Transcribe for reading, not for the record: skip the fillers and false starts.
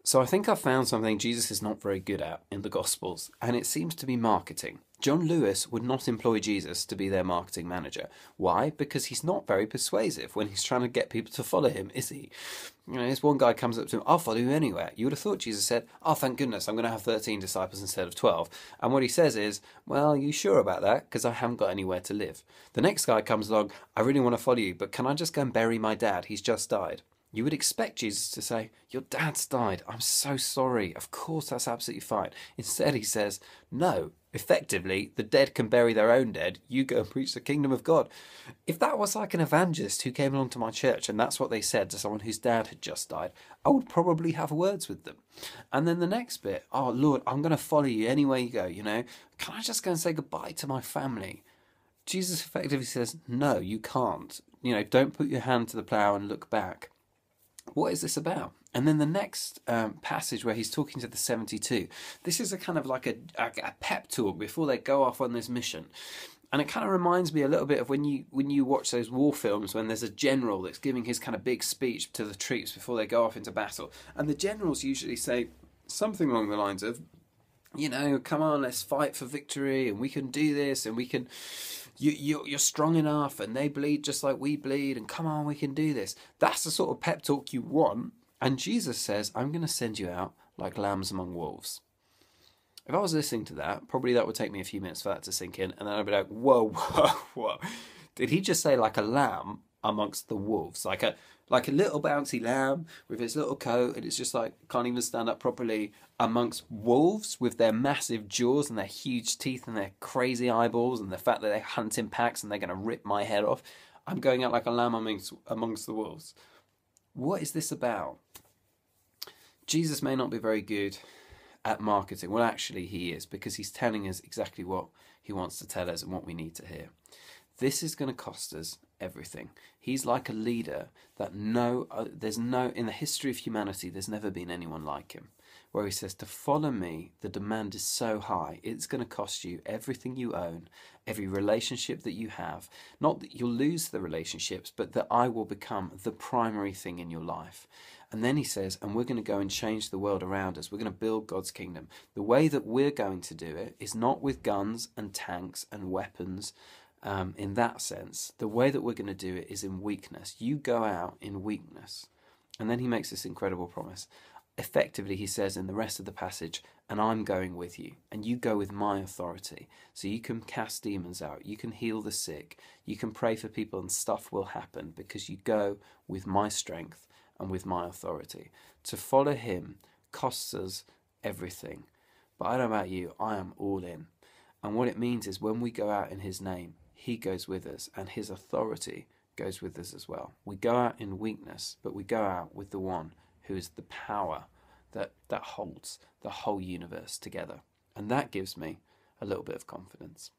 So I think I've found something Jesus is not very good at in the Gospels, and it seems to be marketing. John Lewis would not employ Jesus to be their marketing manager. Why? Because he's not very persuasive when he's trying to get people to follow him, is he? You know, this one guy comes up to him, I'll follow you anywhere. You would have thought Jesus said, oh, thank goodness, I'm going to have 13 disciples instead of 12. And what he says is, well, are you sure about that? Because I haven't got anywhere to live. The next guy comes along, I really want to follow you, but can I just go and bury my dad? He's just died. You would expect Jesus to say, your dad's died. I'm so sorry. Of course, that's absolutely fine. Instead, he says, no, effectively, the dead can bury their own dead. You go and preach the kingdom of God. If that was like an evangelist who came along to my church and that's what they said to someone whose dad had just died, I would probably have words with them. And then the next bit, oh, Lord, I'm going to follow you anywhere you go, you know. Can I just go and say goodbye to my family? Jesus effectively says, no, you can't. You know, don't put your hand to the plough and look back. What is this about? And then the next passage where he's talking to the 72, this is a kind of like a pep talk before they go off on this mission. And it kind of reminds me a little bit of when you watch those war films when there's a general that's giving his kind of big speech to the troops before they go off into battle. And the generals usually say something along the lines of, you know, come on, let's fight for victory and we can do this and we can... You're strong enough and they bleed just like we bleed and come on, we can do this. That's the sort of pep talk you want. And Jesus says, I'm going to send you out like lambs among wolves. If I was listening to that, probably that would take me a few minutes for that to sink in. And then I'd be like, whoa, whoa, whoa. Did he just say like a lamb amongst the wolves? Like a little bouncy lamb with its little coat and it's just like can't even stand up properly amongst wolves with their massive jaws and their huge teeth and their crazy eyeballs and the fact that they hunt in packs and they're going to rip my head off. I'm going out like a lamb amongst the wolves. What is this about? Jesus may not be very good at marketing. Well, actually he is, because he's telling us exactly what he wants to tell us and what we need to hear. This is going to cost us everything. He's like a leader that in the history of humanity, there's never been anyone like him. Where he says, to follow me, the demand is so high, it's going to cost you everything you own, every relationship that you have. Not that you'll lose the relationships, but that I will become the primary thing in your life. And then he says, and we're going to go and change the world around us. We're going to build God's kingdom. The way that we're going to do it is not with guns and tanks and weapons. In that sense, the way that we're going to do it is in weakness. You go out in weakness. And then he makes this incredible promise. Effectively, he says in the rest of the passage, and I'm going with you, and you go with my authority. So you can cast demons out, you can heal the sick, you can pray for people and stuff will happen because you go with my strength and with my authority. To follow him costs us everything. But I don't know about you, I am all in. And what it means is when we go out in his name, he goes with us and his authority goes with us as well. We go out in weakness, but we go out with the one who is the power that holds the whole universe together. And that gives me a little bit of confidence.